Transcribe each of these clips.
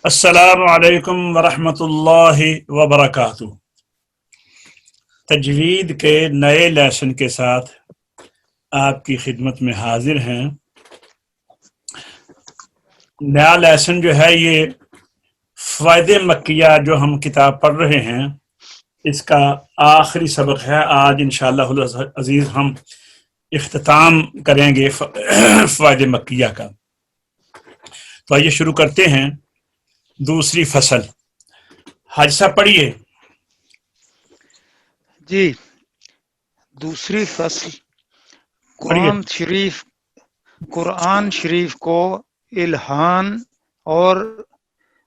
السلام علیکم ورحمۃ اللہ وبرکاتہ۔ تجوید کے نئے لیسن کے ساتھ آپ کی خدمت میں حاضر ہیں۔ نیا لیسن جو ہے یہ فوائد مکیہ جو ہم کتاب پڑھ رہے ہیں، اس کا آخری سبق ہے۔ آج انشاءاللہ العزیز ہم اختتام کریں گے فوائد مکیہ کا۔ تو آئیے شروع کرتے ہیں۔ دوسری فصل، حاج صاحب پڑھیے۔ جی، دوسری فصل پڑھیے۔ قرآن شریف کو الہان اور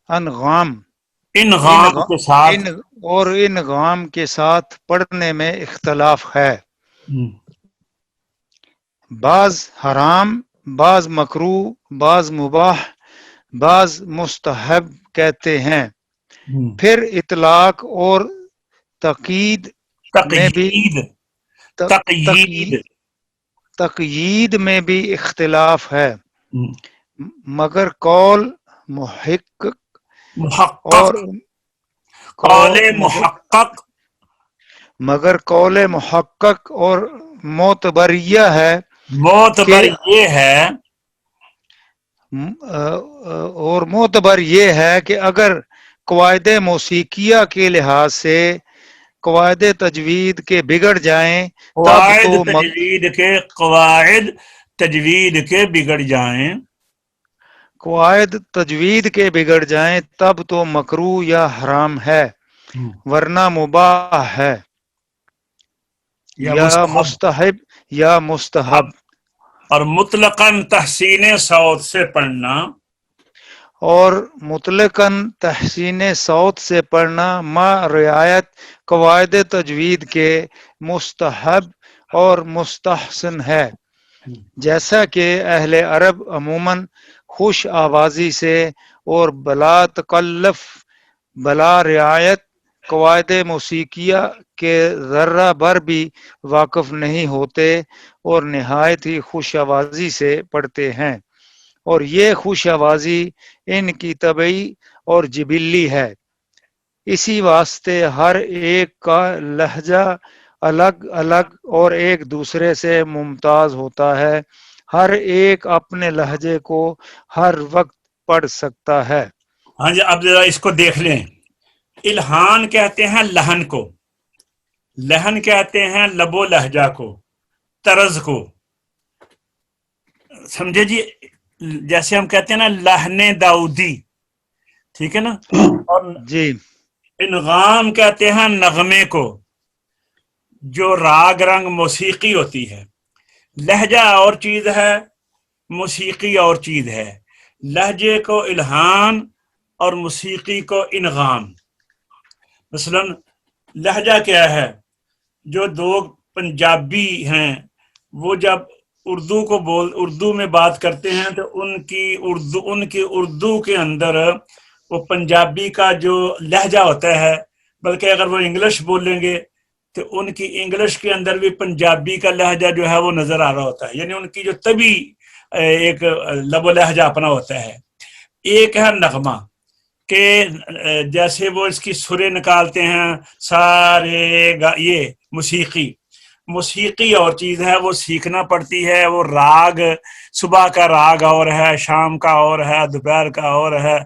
انغام انغام کے ساتھ پڑھنے میں اختلاف ہے۔ بعض حرام، بعض مکروہ، بعض مباح، بعض مستحب کہتے ہیں۔ پھر اطلاق اور تقیید میں بھی اختلاف ہے، مگر قول محقق اور معتبر یہ ہے کہ اگر قواعد موسیقیہ کے لحاظ سے قواعد تجوید کے بگڑ جائیں تب تو مکروہ یا حرام ہے، ورنہ مباح ہے یا مستحب۔ اور مطلقاً تحسین صوت سے پڑھنا ما رعایت قواعد تجوید کے مستحب اور مستحسن ہے، جیسا کہ اہل عرب عموماً خوش آوازی سے اور بلا تکلف، بلا رعایت قواعد موسیقیہ کے ذرہ بر بھی واقف نہیں ہوتے اور نہایت ہی خوش آوازی سے پڑھتے ہیں، اور یہ خوش آوازی ان کی طبعی اور جبلی ہے۔ اسی واسطے ہر ایک کا لہجہ الگ الگ اور ایک دوسرے سے ممتاز ہوتا ہے، ہر ایک اپنے لہجے کو ہر وقت پڑھ سکتا ہے۔ ہاں جی، اب ذرا اس کو دیکھ لیں۔ الہان کہتے ہیں لہن کو، لہن کہتے ہیں لب و لہجہ کو، طرز کو، سمجھے جی؟ جیسے ہم کہتے ہیں نا لہن داؤدی، ٹھیک ہے نا؟ اور جی، انغام کہتے ہیں نغمے کو، جو راگ رنگ موسیقی ہوتی ہے۔ لہجہ اور چیز ہے، موسیقی اور چیز ہے۔ لہجے کو الہان اور موسیقی کو انغام۔ مثلا لہجہ کیا ہے؟ جو دو پنجابی ہیں وہ جب اردو میں بات کرتے ہیں تو ان کی اردو کے اندر وہ پنجابی کا جو لہجہ ہوتا ہے، بلکہ اگر وہ انگلش بولیں گے تو ان کی انگلش کے اندر بھی پنجابی کا لہجہ جو ہے وہ نظر آ رہا ہوتا ہے، یعنی ان کی جو طبی ایک لب و لہجہ اپنا ہوتا ہے۔ ایک ہے نغمہ، کہ جیسے وہ اس کی سریں نکالتے ہیں سارے یہ موسیقی اور چیز ہے، وہ سیکھنا پڑتی ہے۔ وہ راگ، صبح کا راگ اور ہے، شام کا اور ہے، دوپہر کا اور ہے۔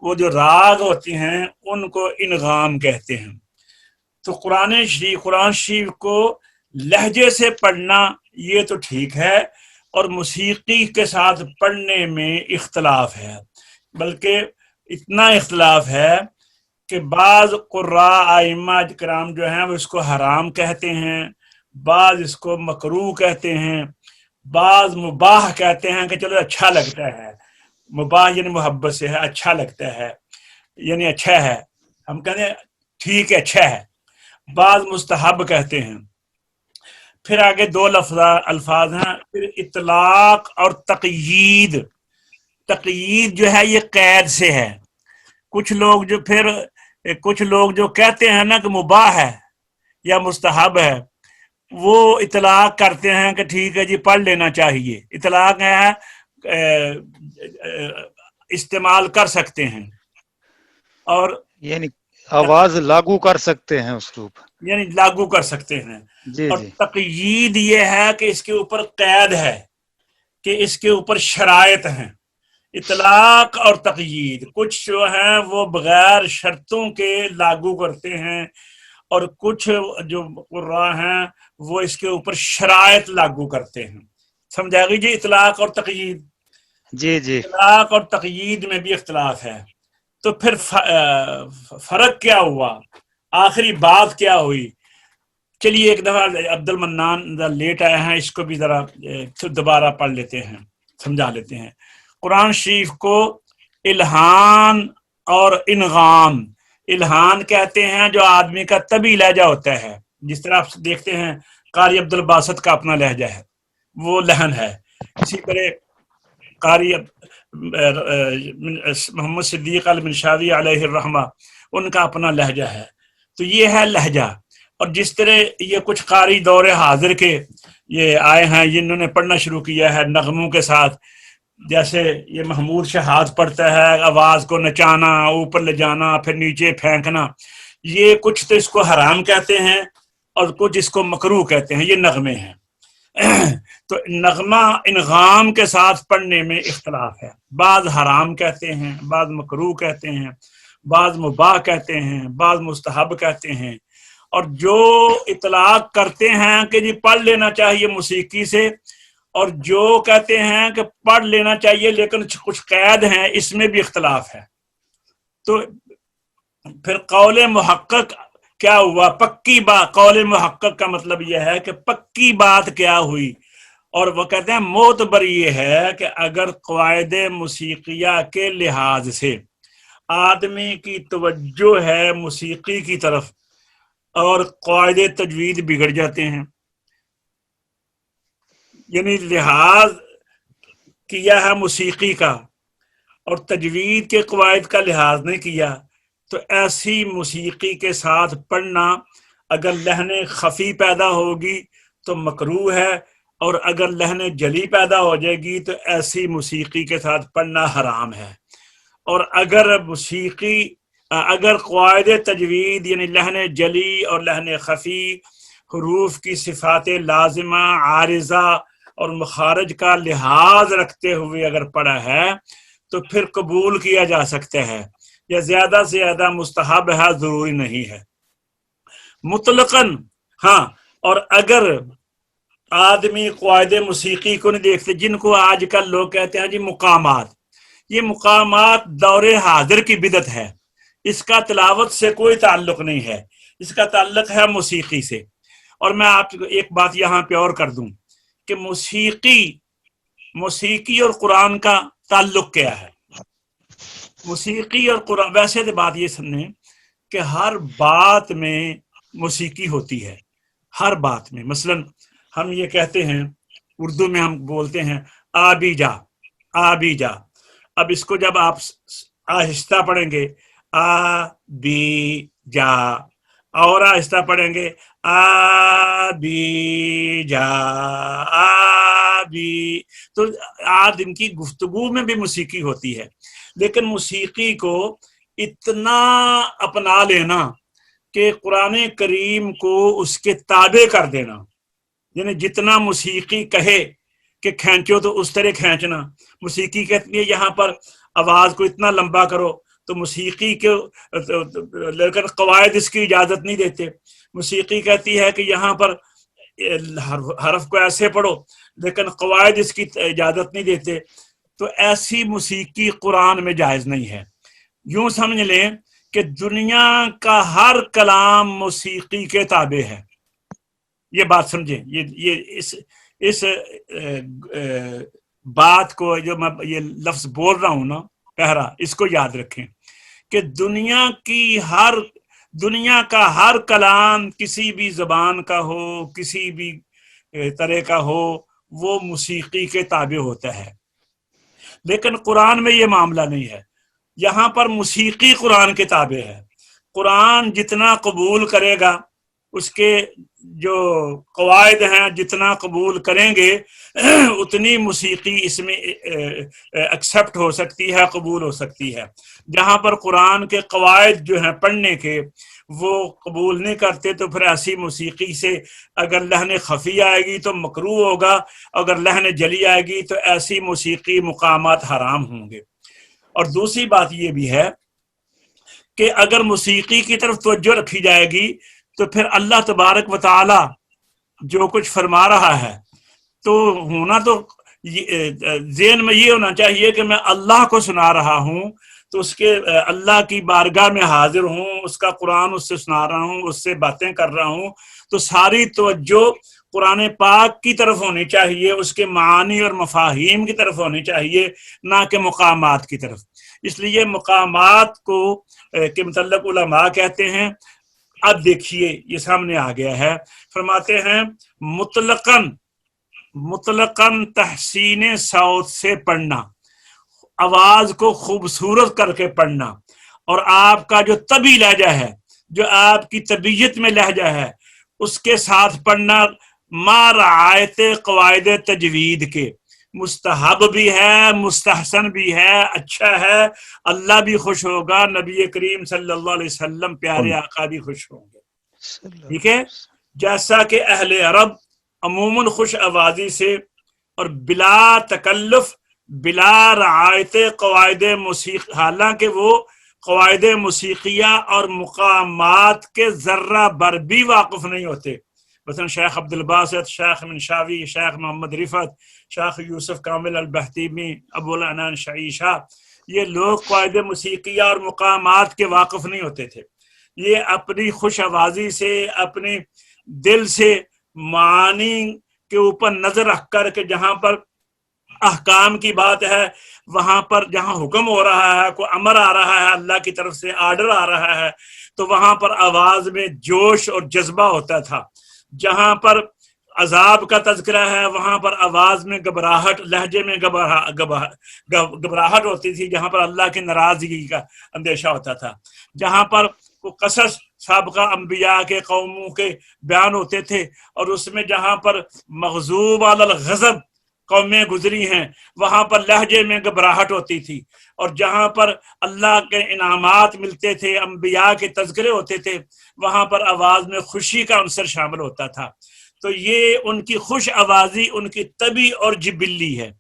وہ جو راگ ہوتی ہیں ان کو انغام کہتے ہیں۔ تو قرآن شریف کو لہجے سے پڑھنا یہ تو ٹھیک ہے، اور موسیقی کے ساتھ پڑھنے میں اختلاف ہے، بلکہ اتنا اختلاف ہے کہ بعض قراء ائمہ کرام جو ہیں وہ اس کو حرام کہتے ہیں، بعض اس کو مکروہ کہتے ہیں، بعض مباح کہتے ہیں کہ چلو اچھا لگتا ہے۔ مباح یعنی محبت سے ہے، اچھا لگتا ہے، یعنی اچھا ہے، ہم کہتے ہیں ٹھیک ہے، اچھا ہے۔ بعض مستحب کہتے ہیں۔ پھر آگے دو الفاظ ہیں، پھر اطلاق اور تقیید۔ تقیید جو ہے یہ قید سے ہے۔ کچھ لوگ جو کہتے ہیں نا کہ مباح ہے یا مستحب ہے، وہ اطلاق کرتے ہیں کہ ٹھیک ہے جی پڑھ لینا چاہیے۔ اطلاق ہے استعمال کر سکتے ہیں، اور یعنی آواز لاگو کر سکتے ہیں اس کے اوپر، یعنی لاگو کر سکتے ہیں. جی اور جی تقیید یہ ہے کہ اس کے اوپر قید ہے، کہ اس کے اوپر شرائط ہیں. اطلاق اور تقیید کچھ جو ہیں وہ بغیر شرطوں کے لاگو کرتے ہیں، اور کچھ جو قراء ہیں وہ اس کے اوپر شرائط لاگو کرتے ہیں. سمجھا گئی جی؟ اطلاق اور تقیید. جی جی اطلاق اور تقیید میں بھی اختلاف ہے. تو پھر فرق کیا ہوا، آخری بات کیا ہوئی؟ چلیے ایک دفعہ عبد المنان لیٹ آئے ہیں، اس کو بھی ذرا دوبارہ پڑھ لیتے ہیں، سمجھا لیتے ہیں. قرآن شریف کو الہان اور انغام، الہان کہتے ہیں جو آدمی کا طبی لہجہ ہوتا ہے، جس طرح آپ دیکھتے ہیں قاری عبد الباسط کا اپنا لہجہ ہے، وہ لہن ہے. اسی طرح قاری محمد صدیق المنشاوی علیہ الرحمہ، ان کا اپنا لہجہ ہے. تو یہ ہے لہجہ. اور جس طرح یہ کچھ قاری دور حاضر کے یہ آئے ہیں، جنہوں نے پڑھنا شروع کیا ہے نغموں کے ساتھ، جیسے یہ محمود شہاد پڑھتا ہے، آواز کو نچانا، اوپر لے جانا، پھر نیچے پھینکنا، یہ کچھ تو اس کو حرام کہتے ہیں اور کچھ اس کو مکروہ کہتے ہیں. یہ نغمے ہیں. تو نغمہ انغام کے ساتھ پڑھنے میں اختلاف ہے. بعض حرام کہتے ہیں، بعض مکروہ کہتے ہیں، بعض مباح کہتے ہیں، بعض مستحب کہتے ہیں. اور جو اطلاق کرتے ہیں کہ جی پڑھ لینا چاہیے موسیقی سے، اور جو کہتے ہیں کہ پڑھ لینا چاہیے لیکن کچھ قید ہیں، اس میں بھی اختلاف ہے. تو پھر قول محقق کیا ہوا؟ پکی بات. قول محقق کا مطلب یہ ہے کہ پکی بات کیا ہوئی، اور وہ کہتے ہیں معتبر یہ ہے کہ اگر قواعد موسیقیہ کے لحاظ سے آدمی کی توجہ ہے موسیقی کی طرف اور قواعد تجوید بگڑ جاتے ہیں، یعنی لحاظ کیا ہے موسیقی کا اور تجوید کے قواعد کا لحاظ نہیں کیا، تو ایسی موسیقی کے ساتھ پڑھنا اگر لحن خفی پیدا ہوگی تو مکروہ ہے، اور اگر لحن جلی پیدا ہو جائے گی تو ایسی موسیقی کے ساتھ پڑھنا حرام ہے. اور اگر قواعد تجوید یعنی لحن جلی اور لحن خفی حروف کی صفات لازمہ، عارضہ اور مخارج کا لحاظ رکھتے ہوئے اگر پڑھا ہے تو پھر قبول کیا جا سکتا ہے، یا زیادہ سے زیادہ مستحب ہے، ضروری نہیں ہے مطلقاً. ہاں، اور اگر آدمی قواعد موسیقی کو نہیں دیکھتے، جن کو آج کل لوگ کہتے ہیں جی مقامات، یہ مقامات دور حاضر کی بدعت ہے، اس کا تلاوت سے کوئی تعلق نہیں ہے، اس کا تعلق ہے موسیقی سے. اور میں آپ کو ایک بات یہاں پہ اور کر دوں کہ موسیقی اور قرآن کا تعلق کیا ہے. موسیقی اور قرآن، ویسے تو بات یہ سمجھیں کہ ہر بات میں موسیقی ہوتی ہے، ہر بات میں. مثلا ہم یہ کہتے ہیں اردو میں، ہم بولتے ہیں آبی جا، آبی جا. اب اس کو جب آپ آہستہ پڑھیں گے آ بی جا، اور آہستہ پڑھیں گے آ بی جا، آ بی، تو آدم کی گفتگو میں بھی موسیقی ہوتی ہے. لیکن موسیقی کو اتنا اپنا لینا کہ قرآن کریم کو اس کے تابع کر دینا، یعنی جتنا موسیقی کہے کہ کھینچو تو اس طرح کھینچنا. موسیقی کہتی ہے یہاں پر آواز کو اتنا لمبا کرو، تو موسیقی کے لیکن قواعد اس کی اجازت نہیں دیتے. موسیقی کہتی ہے کہ یہاں پر حرف کو ایسے پڑھو، لیکن قواعد اس کی اجازت نہیں دیتے. تو ایسی موسیقی قرآن میں جائز نہیں ہے. یوں سمجھ لیں کہ دنیا کا ہر کلام موسیقی کے تابع ہے. یہ بات سمجھیں، یہ اس بات کو جو میں یہ لفظ بول رہا ہوں نا پہرا، اس کو یاد رکھیں کہ دنیا کا ہر کلام کسی بھی زبان کا ہو، کسی بھی طرح کا ہو، وہ موسیقی کے تابع ہوتا ہے. لیکن قرآن میں یہ معاملہ نہیں ہے. یہاں پر موسیقی قرآن کے تابع ہے. قرآن جتنا قبول کرے گا اس کے جو قواعد ہیں جتنا قبول کریں گے اتنی موسیقی اس میں ایکسیپٹ ہو سکتی ہے، قبول ہو سکتی ہے۔ جہاں پر قرآن کے قواعد جو ہیں پڑھنے کے وہ قبول نہیں کرتے تو پھر ایسی موسیقی سے اگر لحن خفی آئے گی تو مکروہ ہوگا، اگر لحن جلی آئے گی تو ایسی موسیقی مقامات حرام ہوں گے۔ اور دوسری بات یہ بھی ہے کہ اگر موسیقی کی طرف توجہ رکھی جائے گی تو پھر اللہ تبارک و تعالی جو کچھ فرما رہا ہے تو ہونا تو ذہن میں یہ ہونا چاہیے کہ میں اللہ کو سنا رہا ہوں، تو اس کے اللہ کی بارگاہ میں حاضر ہوں، اس کا قرآن اس سے سنا رہا ہوں، اس سے باتیں کر رہا ہوں، تو ساری توجہ قرآن پاک کی طرف ہونی چاہیے، اس کے معانی اور مفاہیم کی طرف ہونی چاہیے، نہ کہ مقامات کی طرف۔ اس لیے مقامات کو کے متعلق علماء کہتے ہیں، اب دیکھیے یہ سامنے آ گیا ہے، فرماتے ہیں مطلقاً تحسین صوت سے پڑھنا، آواز کو خوبصورت کر کے پڑھنا، اور آپ کا جو طبی لہجہ ہے، جو آپ کی طبیعت میں لہجہ ہے، اس کے ساتھ پڑھنا ما رعایت قواعد تجوید کے، مستحب بھی ہے، مستحسن بھی ہے، اچھا ہے، اللہ بھی خوش ہوگا، نبی کریم صلی اللہ علیہ وسلم پیارے آقا بھی خوش ہوں گے، ٹھیک ہے۔ جیسا کہ اہل عرب عموماً خوش آوازی سے اور بلا تکلف، بلا رعایت قواعد موسیقی، حالانکہ وہ قواعد موسیقیہ اور مقامات کے ذرہ بر بھی واقف نہیں ہوتے، مثلا شیخ عبد الباسط، شیخ منشاوی، شیخ محمد رفعت، شیخ یوسف کامل البہتیمی، ابو العنان شعیشہ، یہ لوگ قواعد موسیقیہ اور مقامات کے واقف نہیں ہوتے تھے، یہ اپنی خوش آوازی سے، اپنے دل سے معانی کے اوپر نظر رکھ کر کے جہاں پر احکام کی بات ہے، وہاں پر جہاں حکم ہو رہا ہے، کوئی امر آ رہا ہے، اللہ کی طرف سے آرڈر آ رہا ہے، تو وہاں پر آواز میں جوش اور جذبہ ہوتا تھا، جہاں پر عذاب کا تذکرہ ہے وہاں پر آواز میں گھبراہٹ، لہجے میں گھبراہٹ ہوتی تھی، جہاں پر اللہ کی ناراضگی کا اندیشہ ہوتا تھا، جہاں پر قصص سابقہ انبیاء کے قوموں کے بیان ہوتے تھے، اور اس میں جہاں پر مغضوب علی الغضب قومیں گزری ہیں وہاں پر لہجے میں گھبراہٹ ہوتی تھی، اور جہاں پر اللہ کے انعامات ملتے تھے، انبیاء کے تذکرے ہوتے تھے، وہاں پر آواز میں خوشی کا عنصر شامل ہوتا تھا۔ تو یہ ان کی خوش آوازی ان کی طبی اور جبلی ہے،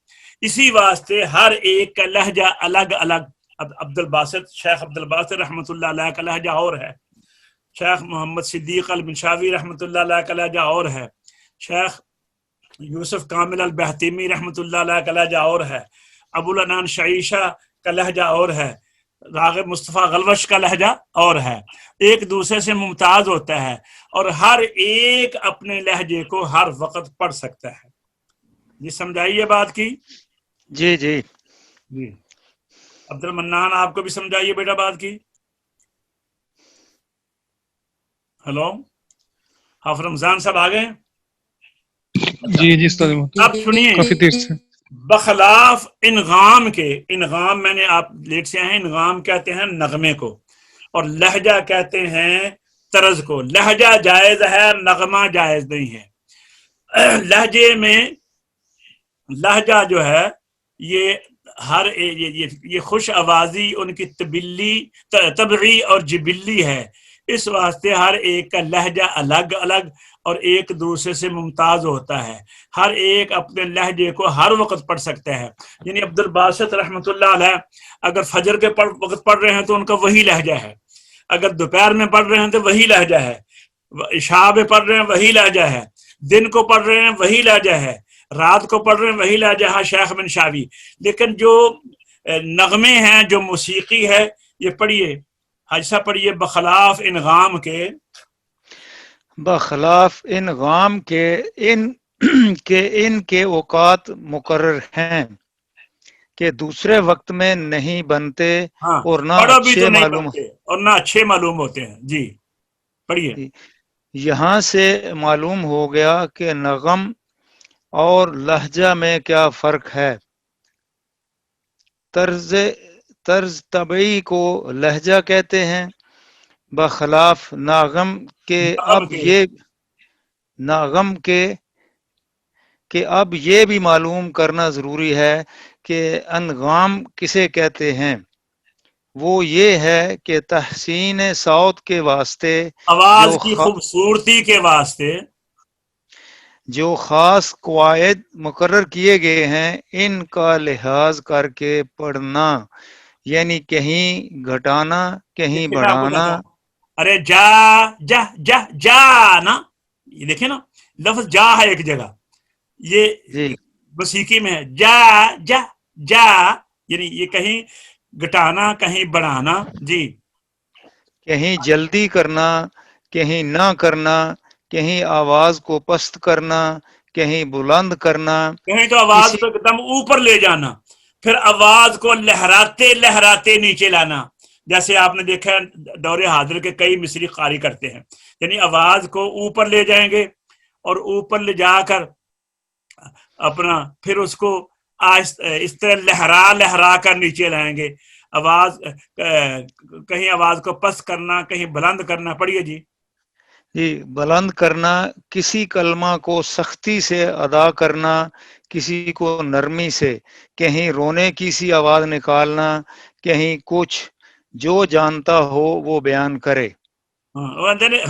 اسی واسطے ہر ایک کا لہجہ الگ الگ۔ عبد الباسط، شیخ عبد الباسط رحمۃ اللہ علیہ کا لہجہ اور ہے، شیخ محمد صدیق المنشاوی رحمۃ اللہ علیہ کا لہجہ اور ہے، شیخ یوسف کامل البہتیمی رحمۃ اللہ علیہ کا لہجہ اور ہے، ابو العنان شعیشہ کا لہجہ اور ہے، راغب مصطفیٰ غلوش کا لہجہ اور ہے، ایک دوسرے سے ممتاز ہوتا ہے، اور ہر ایک اپنے لہجے کو ہر وقت پڑھ سکتا ہے۔ یہ سمجھائیے بات کی؟ جی جی جی عبد المنان آپ کو بھی سمجھائیے بیٹا بات کی۔ ہلو حافظ رمضان صاحب آ گئے؟ جی جی اب سنیے، کافی دیر سے بخلاف انغام کے، انغام میں نے آپ لیٹ سے ہیں، انغام کہتے ہیں نغمے کو، اور لہجہ کہتے ہیں طرز کو، لہجہ جائز ہے، نغمہ جائز نہیں ہے۔ لہجے میں لہجہ جو ہے یہ ہر یہ خوش آوازی ان کی طبعی اور جبلی ہے، اس واسطے ہر ایک کا لہجہ الگ الگ اور ایک دوسرے سے ممتاز ہوتا ہے، ہر ایک اپنے لہجے کو ہر وقت پڑھ سکتا ہے۔ یعنی عبد الباسط رحمۃ اللہ علیہ اگر فجر کے وقت پڑھ رہے ہیں تو ان کا وہی لہجہ ہے، اگر دوپہر میں پڑھ رہے ہیں تو وہی لہجہ ہے، عشاء میں پڑھ رہے ہیں وہی لہجہ ہے، دن کو پڑھ رہے ہیں وہی لہجہ ہے، رات کو پڑھ رہے ہیں وہی لہجہ ہے شیخ منشاوی۔ لیکن جو نغمے ہیں، جو موسیقی ہے، یہ پڑھیے حاجی صاحب پڑھیے، بخلاف انغام کے، بخلاف انغام کے ان کے اوقات مقرر ہیں کہ دوسرے وقت میں نہیں بنتے ہاں اور نہ پڑھو بھی تو اچھے نہیں معلوم، بنتے اور نہ اچھے معلوم ہوتے ہیں۔ جی پڑھیے۔ یہاں سے معلوم ہو گیا کہ نغم اور لہجہ میں کیا فرق ہے۔ طرز طبعی کو لہجہ کہتے ہیں، بخلاف ناغم کے نغم اب کے یہ ناغم کے کہ اب یہ بھی معلوم کرنا ضروری ہے کہ انغام کسے کہتے ہیں۔ وہ یہ ہے کہ تحسین صوت کے واسطے آواز کی خوبصورتی کے واسطے جو خاص قواعد مقرر کیے گئے ہیں ان کا لحاظ کر کے پڑھنا، یعنی کہیں گھٹانا کہیں دیکھیں میں آپ کو بڑھانا۔ بتاؤں، ارے جا جا جا جا نا، یہ دیکھیں نا لفظ جا ہے ایک جگہ، یہ جی موسیقی میں ہے جا جا جا، یعنی یہ کہیں گھٹانا کہیں بڑھانا۔ جی کہیں جلدی کرنا کہیں نہ کرنا، کہیں آواز کو پست کرنا کہیں بلند کرنا، کہیں تو آواز کسی کو ایک دم اوپر لے جانا، پھر آواز کو لہراتے لہراتے نیچے لانا، جیسے آپ نے دیکھا دور حاضر کے کئی مصری قاری کرتے ہیں، یعنی آواز کو اوپر لے جائیں گے اور اوپر لے جا کر اپنا پھر اس کو اس طرح لہرا لہرا کر نیچے لائیں گے، آواز کہیں آواز کو پست کرنا کہیں بلند کرنا۔ پڑھیے جی۔ جی بلند کرنا، کسی کلمہ کو سختی سے ادا کرنا کسی کو نرمی سے، کہیں رونے کی سی آواز نکالنا کہیں کچھ، جو جانتا ہو وہ بیان کرے۔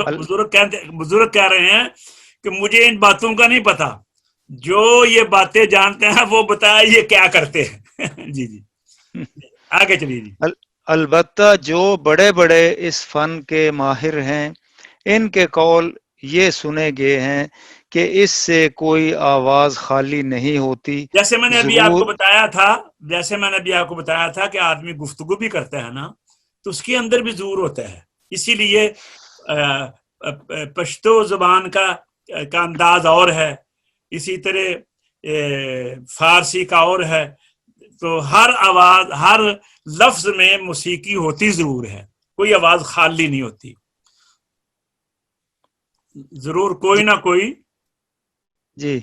بزرگ کہہ رہے ہیں کہ مجھے ان باتوں کا نہیں پتا، جو یہ باتیں جانتے ہیں وہ بتایا یہ کیا کرتے ہیں۔ جی جی آگے چلیے جی۔ البتہ جو بڑے بڑے اس فن کے ماہر ہیں ان کے قول یہ سنے گئے ہیں کہ اس سے کوئی آواز خالی نہیں ہوتی، جیسے میں نے ابھی آپ ضرور کو بتایا تھا کہ آدمی گفتگو بھی کرتا ہے نا تو اس کے اندر بھی ضرور ہوتا ہے، اسی لیے پشتو زبان کا انداز اور ہے، اسی طرح فارسی کا اور ہے، تو ہر آواز ہر لفظ میں موسیقی ہوتی ضرور ہے، کوئی آواز خالی نہیں ہوتی، ضرور کوئی نہ کوئی۔ جی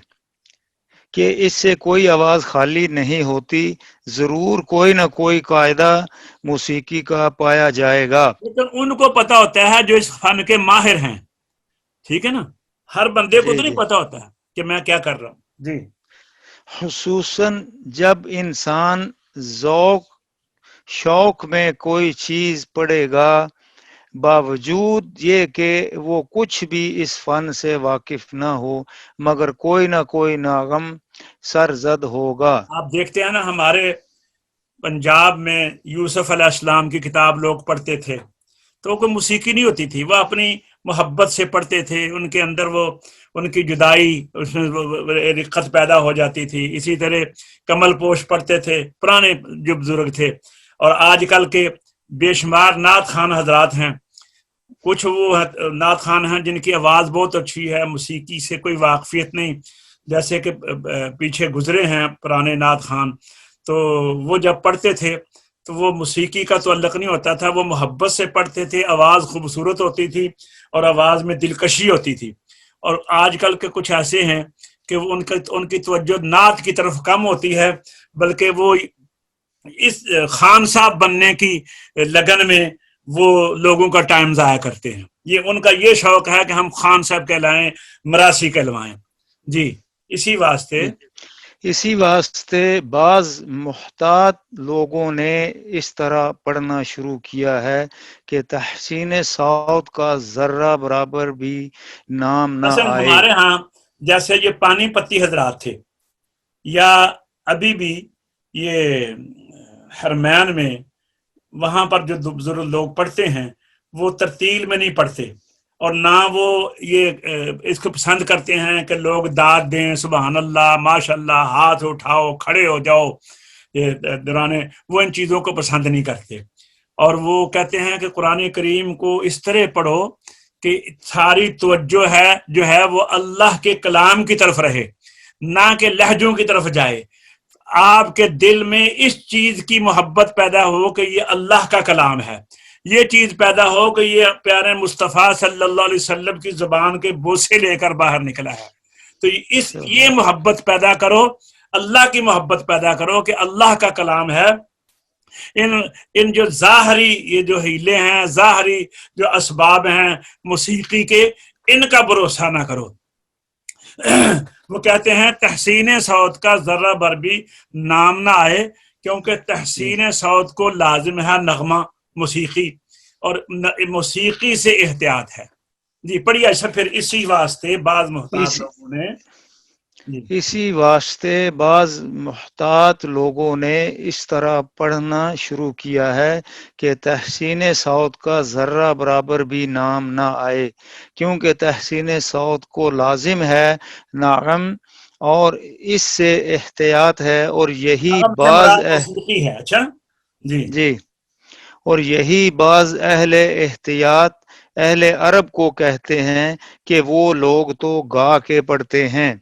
کہ اس سے کوئی آواز خالی نہیں ہوتی، ضرور کوئی نہ کوئی قاعدہ موسیقی کا پایا جائے گا۔ لیکن ان کو پتا ہوتا ہے جو اس فن کے ماہر ہیں، ٹھیک ہے نا، ہر بندے کو جی تو نہیں جی پتا ہوتا ہے کہ میں کیا کر رہا ہوں۔ جی خصوصاً جب انسان ذوق شوق میں کوئی چیز پڑھے گا، باوجود یہ کہ وہ کچھ بھی اس فن سے واقف نہ ہو مگر کوئی نہ کوئی ناغم سرزد ہوگا۔ آپ دیکھتے ہیں نا ہمارے پنجاب میں یوسف علیہ السلام کی کتاب لوگ پڑھتے تھے تو کوئی موسیقی نہیں ہوتی تھی، وہ اپنی محبت سے پڑھتے تھے، ان کے اندر وہ ان کی جدائی اس میں رقت پیدا ہو جاتی تھی۔ اسی طرح کمل پوش پڑھتے تھے پرانے جو بزرگ تھے، اور آج کل کے بے شمار نعت خان حضرات ہیں، کچھ وہ نعت خان ہیں جن کی آواز بہت اچھی ہے، موسیقی سے کوئی واقفیت نہیں، جیسے کہ پیچھے گزرے ہیں پرانے نعت خان، تو وہ جب پڑھتے تھے تو وہ موسیقی کا تعلق نہیں ہوتا تھا، وہ محبت سے پڑھتے تھے، آواز خوبصورت ہوتی تھی اور آواز میں دلکشی ہوتی تھی۔ اور آج کل کے کچھ ایسے ہیں کہ ان کی توجہ نعت کی طرف کم ہوتی ہے، بلکہ وہ اس خان صاحب بننے کی لگن میں وہ لوگوں کا ٹائم ضائع کرتے ہیں، یہ ان کا یہ شوق ہے کہ ہم خان صاحب کہلائیں، مراسی کہلوائیں۔ جی اسی واسطے بعض محتاط لوگوں نے اس طرح پڑھنا شروع کیا ہے کہ تحسین صوت کا ذرہ برابر بھی نام نہ مثلا آئے۔ ہمارے ہاں جیسے یہ پانی پتی حضرات تھے، یا ابھی بھی یہ حرمین میں وہاں پر جو بزرگ لوگ پڑھتے ہیں وہ ترتیل میں نہیں پڑھتے، اور نہ وہ یہ اس کو پسند کرتے ہیں کہ لوگ داد دیں، سبحان اللہ ماشاء اللہ، ہاتھ اٹھاؤ کھڑے ہو جاؤ، یہ درانے وہ ان چیزوں کو پسند نہیں کرتے، اور وہ کہتے ہیں کہ قرآن کریم کو اس طرح پڑھو کہ ساری توجہ ہے جو ہے وہ اللہ کے کلام کی طرف رہے، نہ کہ لہجوں کی طرف جائے، آپ کے دل میں اس چیز کی محبت پیدا ہو کہ یہ اللہ کا کلام ہے، یہ چیز پیدا ہو کہ یہ پیارے مصطفیٰ صلی اللہ علیہ وسلم کی زبان کے بوسے لے کر باہر نکلا ہے، تو یہ محبت پیدا کرو، اللہ کی محبت پیدا کرو کہ اللہ کا کلام ہے، ان جو ظاہری یہ جو ہیلے ہیں، ظاہری جو اسباب ہیں موسیقی کے، ان کا بھروسہ نہ کرو۔ وہ کہتے ہیں تحسین صوت کا ذرہ بھر بھی نام نہ آئے، کیونکہ تحسین صوت کو لازم ہے نغمہ موسیقی، اور موسیقی سے احتیاط ہے۔ جی پڑھیے اچھا پھر اسی واسطے بعض محتاط لوگوں نے اسی واسطے بعض محتاط لوگوں نے اس طرح پڑھنا شروع کیا ہے کہ تحسین صوت کا ذرہ برابر بھی نام نہ آئے، کیونکہ تحسین صوت کو لازم ہے نغم اور اس سے احتیاط ہے، اور یہی بعض موسیقی ہے۔ اچھا جی اور یہی بعض اہل احتیاط اہل عرب کو کہتے ہیں کہ وہ لوگ تو گا کے پڑھتے ہیں،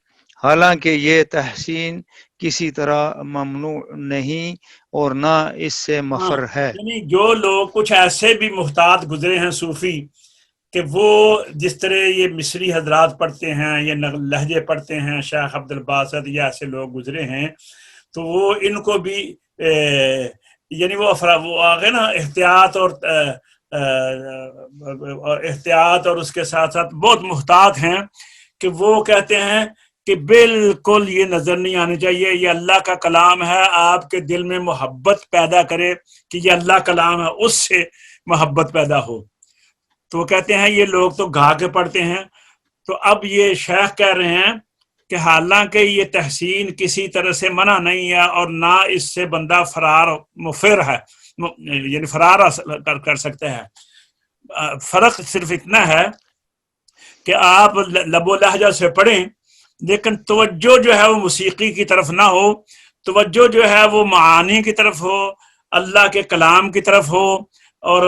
حالانکہ یہ تحسین کسی طرح ممنوع نہیں اور نہ اس سے مفر ہے۔ یعنی جو لوگ کچھ ایسے بھی محتاط گزرے ہیں صوفی کہ وہ جس طرح یہ مصری حضرات پڑھتے ہیں، یہ لہجے پڑھتے ہیں، شیخ عبد الباسط یا ایسے لوگ گزرے ہیں، تو وہ ان کو بھی یعنی وہ آگے نا احتیاط اور اس کے ساتھ ساتھ بہت محتاط ہیں کہ وہ کہتے ہیں کہ بالکل یہ نظر نہیں آنی چاہیے، یہ اللہ کا کلام ہے، آپ کے دل میں محبت پیدا کرے کہ یہ اللہ کلام ہے، اس سے محبت پیدا ہو۔ تو وہ کہتے ہیں یہ لوگ تو گا کے پڑھتے ہیں۔ تو اب یہ شیخ کہہ رہے ہیں کہ حالانکہ یہ تحسین کسی طرح سے منع نہیں ہے اور نہ اس سے بندہ فرار مفر ہے، یعنی فرار کر سکتا ہے۔ فرق صرف اتنا ہے کہ آپ لب و لہجہ سے پڑھیں، لیکن توجہ جو ہے وہ موسیقی کی طرف نہ ہو، توجہ جو ہے وہ معانی کی طرف ہو، اللہ کے کلام کی طرف ہو، اور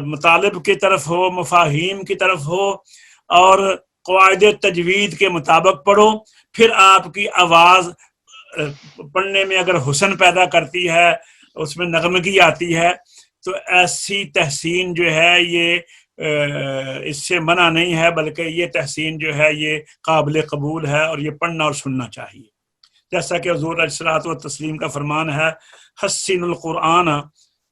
مطالب کی طرف ہو، مفاہیم کی طرف ہو، اور قواعد تجوید کے مطابق پڑھو۔ پھر آپ کی آواز پڑھنے میں اگر حسن پیدا کرتی ہے، اس میں نغمگی آتی ہے، تو ایسی تحسین جو ہے یہ اس سے منع نہیں ہے، بلکہ یہ تحسین جو ہے یہ قابل قبول ہے اور یہ پڑھنا اور سننا چاہیے۔ جیسا کہ حضور علیہ الصلوۃ والتسلیم کا فرمان ہے، حسن القرآن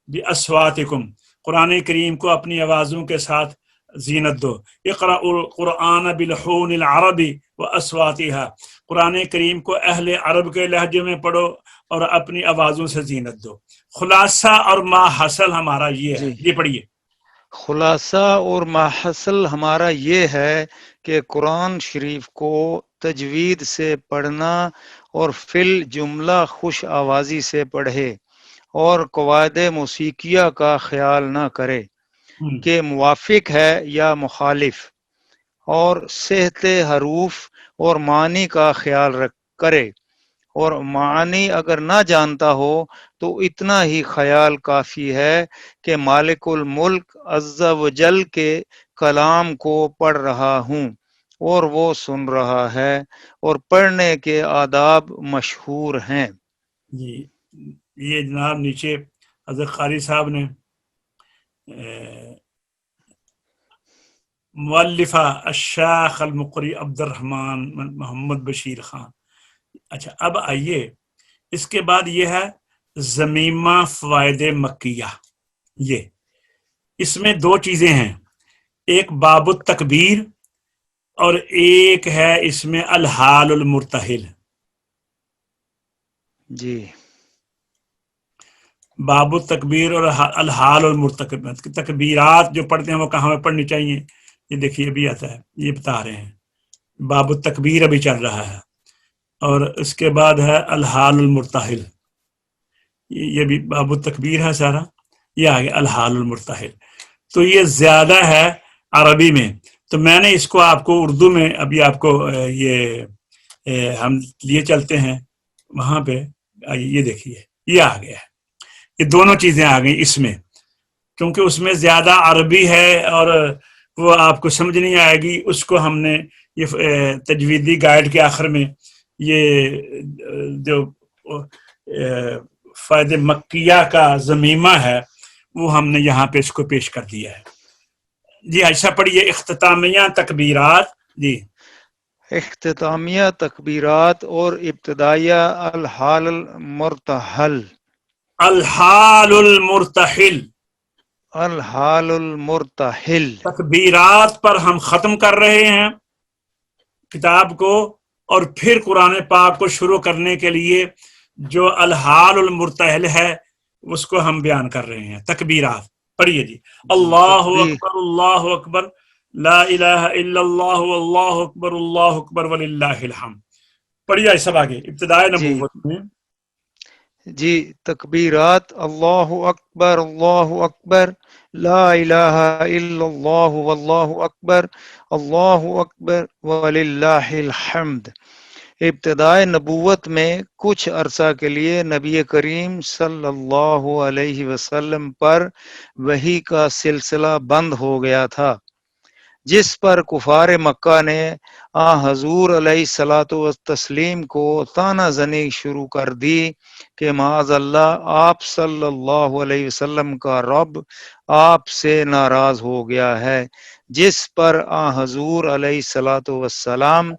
بأصواتکم، قرآن کریم کو اپنی آوازوں کے ساتھ زینت دو۔ اقرأ القرآن بلحون العرب واصواتها، قرآن کریم کو اہل عرب کے لہجے میں پڑھو اور اپنی آوازوں سے زینت دو۔ خلاصہ اور ما حاصل ہمارا یہ ہے، یہ پڑھیے۔ خلاصہ اور ماحصل ہمارا یہ ہے کہ قرآن شریف کو تجوید سے پڑھنا اور فی الجملہ خوش آوازی سے پڑھے، اور قواعد موسیقیہ کا خیال نہ کرے کہ موافق ہے یا مخالف، اور صحت حروف اور معنی کا خیال کرے، اور معنی اگر نہ جانتا ہو تو اتنا ہی خیال کافی ہے کہ مالک الملک عز و جل کے کلام کو پڑھ رہا ہوں اور وہ سن رہا ہے، اور پڑھنے کے آداب مشہور ہیں۔ جی یہ جناب نیچے حضرت قاری صاحب نے مؤلفہ الشیخ المقری عبد الرحمن محمد بشیر خان۔ اچھا اب آئیے اس کے بعد یہ ہے ضمیمہ فوائد مکیہ۔ یہ اس میں دو چیزیں ہیں، ایک باب التکبیر اور ایک ہے اس میں الحال المرتحل۔ جی باب التکبیر اور الحال المرتحل، تکبیرات جو پڑھتے ہیں وہ کہاں میں پڑھنی چاہیے، یہ دیکھیے ابھی آتا ہے، یہ بتا رہے ہیں باب التکبیر ابھی چل رہا ہے، اور اس کے بعد ہے الحال المرتحل، یہ بھی باب التکبیر ہے سارا، یہ آگے الحال المرتحل۔ تو یہ زیادہ ہے عربی میں، تو میں نے اس کو آپ کو اردو میں ابھی آپ کو یہ ہم لیے چلتے ہیں وہاں پہ، یہ دیکھیے یہ آ گیا ہے، یہ دونوں چیزیں آ گئی اس میں، کیونکہ اس میں زیادہ عربی ہے اور وہ آپ کو سمجھ نہیں آئے گی، اس کو ہم نے یہ تجویدی گائیڈ کے آخر میں یہ جو فائد مکیہ کا ضمیمہ ہے وہ ہم نے یہاں پہ اس کو پیش کر دیا ہے۔ جی ایسا پڑھیے اختتامیہ تکبیرات۔ جی اختتامیہ تکبیرات اور ابتدائیہ الحال المرتحل۔ الحال المرتحل، الحال المرتحل، تکبیرات پر ہم ختم کر رہے ہیں کتاب کو، اور پھر قرآن پاک کو شروع کرنے کے لیے جو الحال المرتحل ہے اس کو ہم بیان کر رہے ہیں. تکبیرات پڑھیے جی. اللہ اکبر اللہ اکبر لا الہ الا اللہ واللہ اکبر وللہ الحمد. پڑھیے سب آگے ابتدائے نبوت میں. جی تکبیرات اللہ اکبر لا الہ الا اللہ واللہ اکبر وللہ الحمد. ابتدائے نبوت میں کچھ عرصہ کے لیے نبی کریم صلی اللہ علیہ وسلم پر وحی کا سلسلہ بند ہو گیا تھا، جس پر کفار مکہ نے حضور علیہ الصلوۃ والتسلیم کو طعنہ زنی شروع کر دی کہ معاذ اللہ آپ صلی اللہ علیہ وسلم کا رب آپ سے ناراض ہو گیا ہے، جس پر حضور علیہ الصلوۃ والسلام.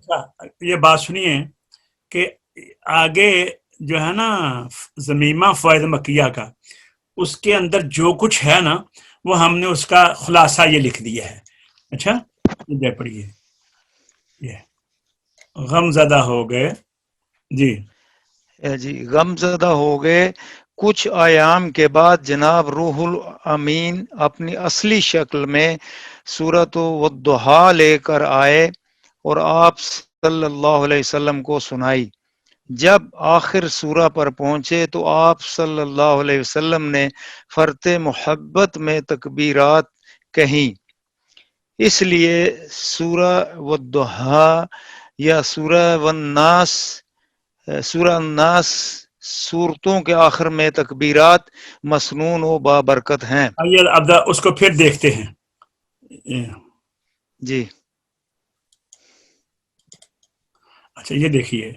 یہ بات سنیے کہ آگے جو ہے نا ضمیمہ فوائد مکیہ کا، اس کے اندر جو کچھ ہے نا وہ ہم نے اس کا خلاصہ یہ لکھ دیا ہے. اچھا یہ پڑھیے. یہ غم زدہ ہو گئے جی غم زدہ ہو گئے. کچھ ایام کے بعد جناب روح الامین اپنی اصلی شکل میں سورۃ والضحیٰ لے کر آئے اور آپ صلی اللہ علیہ وسلم کو سنائی. جب آخر سورہ پر پہنچے تو آپ صلی اللہ علیہ وسلم نے فرط محبت میں تکبیرات کہیں. اس لیے سورہ والضحیٰ یا سورہ الناس صورتوں کے آخر میں تکبیرات مسنون و بابرکت ہیں. آئیے اب اس کو پھر دیکھتے ہیں. جی اچھا یہ دیکھیے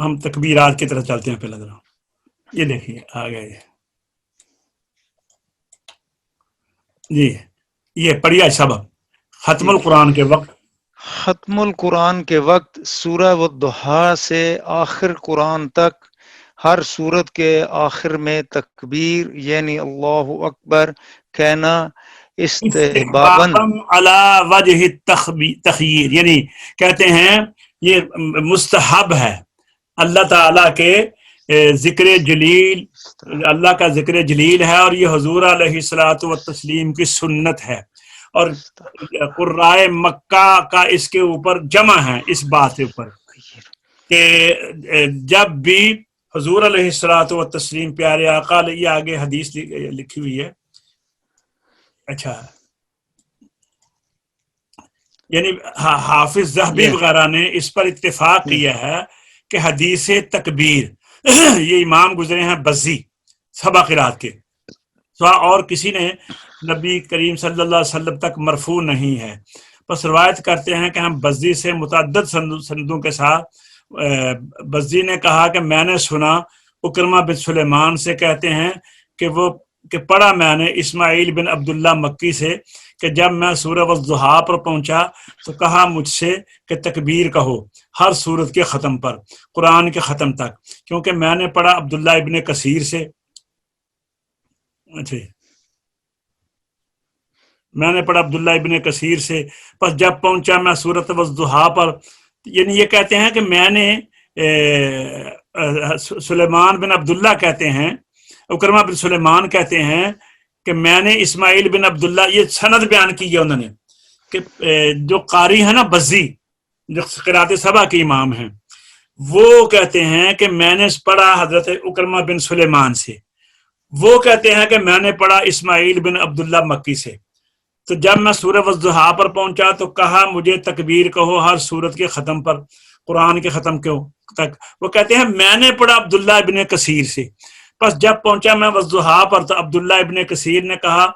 ہم تکبیرات کی طرف چلتے ہیں پہلے ذرا. یہ دیکھیے آ گئے جی. یہ پڑھیے سبق ختم القرآن کے وقت. ختم القرآن کے وقت سورہ والضحیٰ سے آخر قرآن تک ہر سورت کے آخر میں تکبیر یعنی اللہ اکبر کہنا استحباباً علی وجہ تخییر، یعنی کہتے ہیں یہ مستحب ہے. اللہ تعالیٰ کے ذکر جلیل، اللہ کا ذکر جلیل ہے، اور یہ حضور علیہ الصلوۃ والتسلیم کی سنت ہے. اور قرائے مکہ کا اس کے اوپر جمع ہے اس بات کے اوپر کہ جب بھی حضور علیہ الصلوۃ والتسلیم پیارے آقا، یہ آگے حدیث لکھی ہوئی ہے. اچھا یعنی حافظ ذہبی وغیرہ نے اس پر اتفاق کیا ہے کہ حدیث تکبیر یہ امام گزرے ہیں بزی سبا قرات کے، اور کسی نے نبی کریم صلی اللہ علیہ وسلم تک مرفوع نہیں ہے. بس روایت کرتے ہیں کہ ہم بزی سے متعدد سندوں کے ساتھ، بزی نے کہا کہ میں نے سنا اکرمہ بن سلیمان سے کہتے ہیں کہ پڑھا میں نے اسماعیل بن عبداللہ مکی سے کہ جب میں سورہ والضحیٰ پر پہنچا تو کہا مجھ سے کہ تکبیر کہو ہر سورت کے ختم پر، قرآن کے ختم تک، کیونکہ میں نے پڑھا عبداللہ ابن کثیر سے. اچھا میں نے پڑھا عبداللہ ابن کثیر سے. پس جب پہنچا میں سورۃ والضحیٰ پر، یعنی یہ کہتے ہیں کہ میں نے سلیمان بن عبداللہ کہتے ہیں، اکرمہ بن سلیمان کہتے ہیں کہ میں نے اسماعیل بن عبداللہ، یہ سند بیان کی ہے انہوں نے کہ جو قاری ہے نا بزی جو قرات سبا کے امام ہیں، وہ کہتے ہیں کہ میں نے پڑھا حضرت اکرمہ بن سلیمان سے، وہ کہتے ہیں کہ میں نے پڑھا اسماعیل بن عبداللہ مکی سے. تو جب میں سورہ والضحیٰ پر پہنچا تو کہا مجھے تکبیر کہو ہر سورت کے ختم پر، قرآن کے ختم تک. وہ کہتے ہیں میں نے پڑھا عبداللہ ابن کثیر سے. پس جب پہنچا میں والضحیٰ پر تو عبداللہ ابن کثیر نے کہا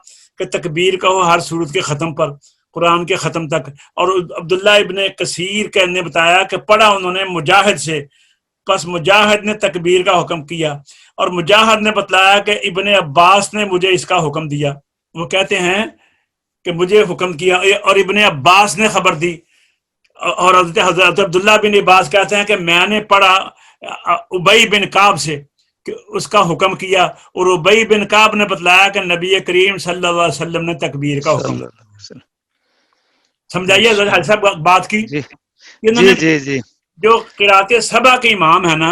کہ تکبیر کہو ہر سورت کے ختم پر، قرآن کے ختم تک. اور عبداللہ ابن کثیر نے بتایا کہ پڑھا انہوں نے مجاہد سے. پس مجاہد نے تکبیر کا حکم کیا، اور مجاہد نے بتلایا کہ ابن عباس نے مجھے اس کا حکم دیا. وہ کہتے ہیں کہ مجھے حکم کیا، اور ابن عباس نے خبر دی. اور حضرت عبداللہ بن عباس کہتے ہیں کہ میں نے پڑھا ابی بن کعب سے کہ اس کا حکم کیا، اور ابی بن کعب نے بتلایا کہ نبی کریم صلی اللہ علیہ وسلم نے تکبیر کا حکم. صلی اللہ علیہ وسلم. سمجھائیے حضرت صاحب بات کی. جی انہوں جی نے جی جی جو قرات سبا کے امام ہے نا،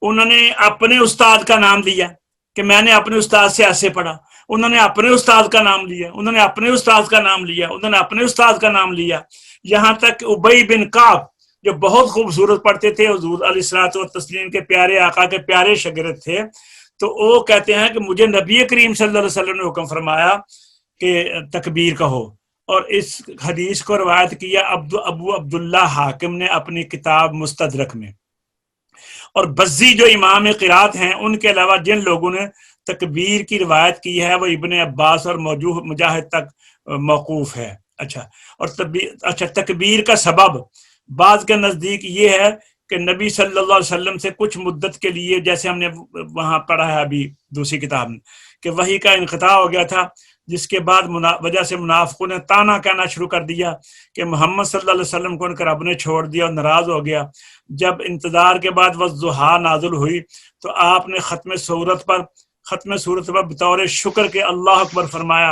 انہوں نے اپنے استاد کا نام لیا کہ میں نے اپنے استاد سے ایسے پڑھا، انہوں نے اپنے استاد کا نام لیا، انہوں نے اپنے استاد کا نام لیا، انہوں نے اپنے استاد کا نام لیا، یہاں تک ابی بن کعب جو بہت خوبصورت پڑھتے تھے، حضور علیہ الصلوۃ والتسلیم کے پیارے آقا کے پیارے شاگرد تھے، تو وہ کہتے ہیں کہ مجھے نبی کریم صلی اللہ علیہ وسلم نے حکم فرمایا کہ تکبیر کہو. اور اس حدیث کو روایت کیا ابو عبداللہ حاکم نے اپنی کتاب مستدرک میں. اور بزی جو امام قرات ہیں، ان کے علاوہ جن لوگوں نے تکبیر کی روایت کی ہے وہ ابن عباس اور مجاہد تک موقوف ہے. اچھا تکبیر کا سبب بعض کے نزدیک یہ ہے کہ نبی صلی اللہ علیہ وسلم سے کچھ مدت کے لیے، جیسے ہم نے وہاں پڑھا ہے ابھی دوسری کتاب میں، کہ وحی کا انقطاع ہو گیا تھا، جس کے بعد وجہ سے منافقوں نے تانا کہنا شروع کر دیا کہ محمد صلی اللہ علیہ وسلم کو ان کا رب نے چھوڑ دیا اور ناراض ہو گیا. جب انتظار کے بعد والضحیٰ نازل ہوئی تو آپ نے ختم صورت پر بطور شکر کے اللہ اکبر فرمایا.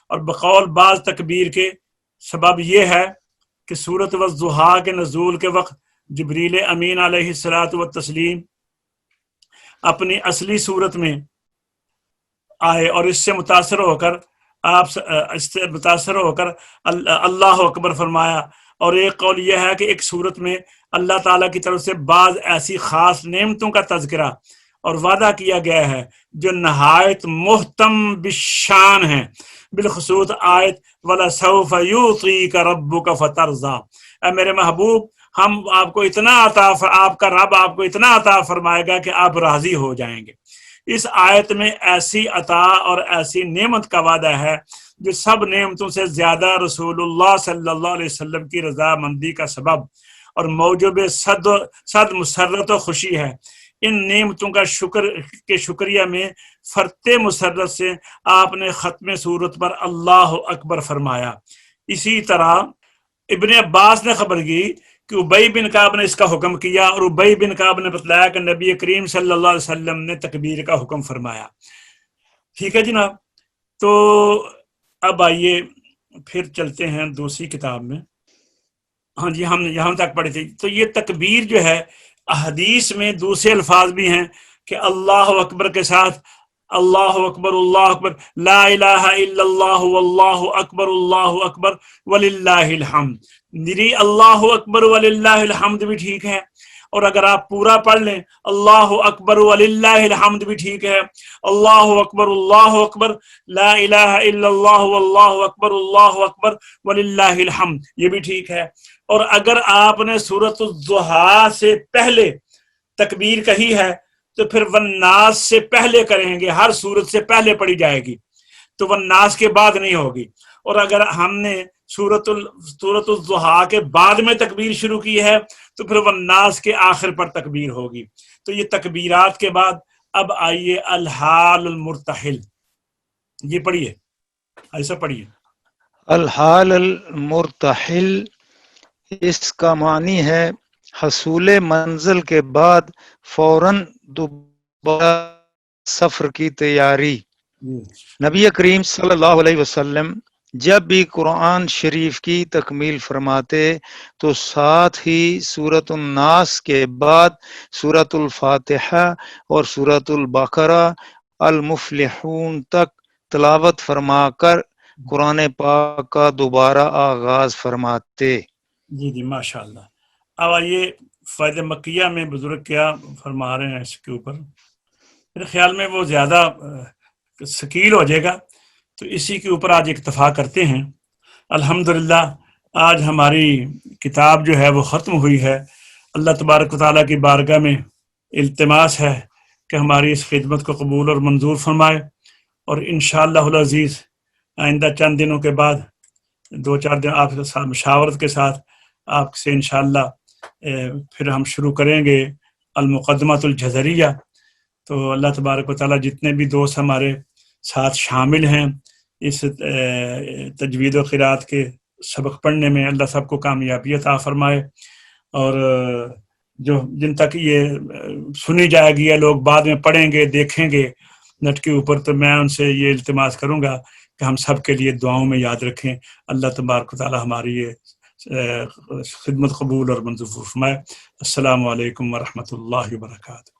اور بقول بعض تکبیر کے سبب یہ ہے کہ سورۃ والضحیٰ کے نزول کے وقت جبریل امین علیہ الصلوۃ والتسلیم اپنی اصلی صورت میں آئے اور اس سے متاثر ہو کر اللہ اکبر فرمایا. اور ایک قول یہ ہے کہ ایک صورت میں اللہ تعالیٰ کی طرف سے بعض ایسی خاص نعمتوں کا تذکرہ اور وعدہ کیا گیا ہے جو نہایت محتم بالشان ہیں، بالخصوص آیت وَلَسَوْفَ يُعْطِيكَ رَبُّكَ فَتَرْضَىٰ. اے میرے محبوب، ہم آپ کو اتنا آپ کا رب آپ کو اتنا عطا فرمائے گا کہ آپ راضی ہو جائیں گے. اس آیت میں ایسی عطا اور ایسی نعمت کا وعدہ ہے جو سب نعمتوں سے زیادہ رسول اللہ صلی اللہ علیہ وسلم کی رضامندی کا سبب اور موجب صد مسرت و خوشی ہے. ان نعمتوں کا شکریہ میں فرت مسرت سے آپ نے ختم صورت پر اللہ اکبر فرمایا. اسی طرح ابن عباس نے خبر کی کہ ابی بن کعب نے اس کا حکم کیا، اور ابی بن کعب نے بتلایا کہ نبی کریم صلی اللہ علیہ وسلم نے تکبیر کا حکم فرمایا. ٹھیک ہے جناب. تو اب آئیے پھر چلتے ہیں دوسری کتاب میں. ہاں جی، ہم یہاں تک پڑھے تھے. تو یہ تکبیر جو ہے احادیث میں دوسرے الفاظ بھی ہیں کہ اللہ اکبر کے ساتھ اللہ اکبر لا الہ الا اللہ واللہ اکبر وللہ الحمد. نری اللہ اکبر وللہ الحمد بھی ٹھیک ہے، اور اگر آپ پورا پڑھ لیں اللہ اکبر وللہ الحمد بھی ٹھیک ہے. اللہ اکبر لا الہ الا اللہ واللہ اکبر وللہ الحمد یہ بھی ٹھیک ہے. اور اگر آپ نے سورۃ الضحیٰ سے پہلے تکبیر کہی ہے تو پھر والناس سے پہلے کریں گے، ہر سورت سے پہلے پڑھی جائے گی، تو والناس کے بعد نہیں ہوگی. اور اگر ہم نے سورۃ الضحیٰ کے بعد میں تکبیر شروع کی ہے تو پھر والناس کے آخر پر تکبیر ہوگی. تو یہ تکبیرات کے بعد اب آئیے الحال المرتحل، یہ پڑھیے، ایسا پڑھیے. الحال المرتحل اس کا معنی ہے حصول منزل کے بعد فوراً دوبارہ سفر کی تیاری. نبی کریم صلی اللہ علیہ وسلم جب بھی قرآن شریف کی تکمیل فرماتے تو ساتھ ہی سورۃ الناس کے بعد سورۃ الفاتحہ اور سورۃ البقرہ المفلحون تک تلاوت فرما کر قرآن پاک کا دوبارہ آغاز فرماتے. جی ماشاء اللہ. اب آئیے فائدہ مکیہ میں بزرگ کیا فرما رہے ہیں اس کے اوپر. میرے خیال میں وہ زیادہ ثقیل ہو جائے گا، تو اسی کے اوپر آج اکتفا کرتے ہیں. الحمدللہ آج ہماری کتاب جو ہے وہ ختم ہوئی ہے. اللہ تبارک و تعالیٰ کی بارگاہ میں التماس ہے کہ ہماری اس خدمت کو قبول اور منظور فرمائے، اور انشاءاللہ العزیز آئندہ چند دنوں کے بعد 2-4 دن آپ کے ساتھ مشاورت کے ساتھ آپ سے انشاءاللہ پھر ہم شروع کریں گے المقدمۃ الجزریہ. تو اللہ تبارک و تعالیٰ جتنے بھی دوست ہمارے ساتھ شامل ہیں اس تجوید و قرات کے سبق پڑھنے میں، اللہ سب کو کامیابی عطا فرمائے. اور جو جن تک یہ سنی جائے گی یا لوگ بعد میں پڑھیں گے دیکھیں گے نیٹ کے اوپر، تو میں ان سے یہ التماس کروں گا کہ ہم سب کے لیے دعاؤں میں یاد رکھیں. اللہ تبارک و تعالی ہماری یہ خدمت قبول اور منظور فرمائے. السلام علیکم ورحمۃ اللہ وبرکاتہ.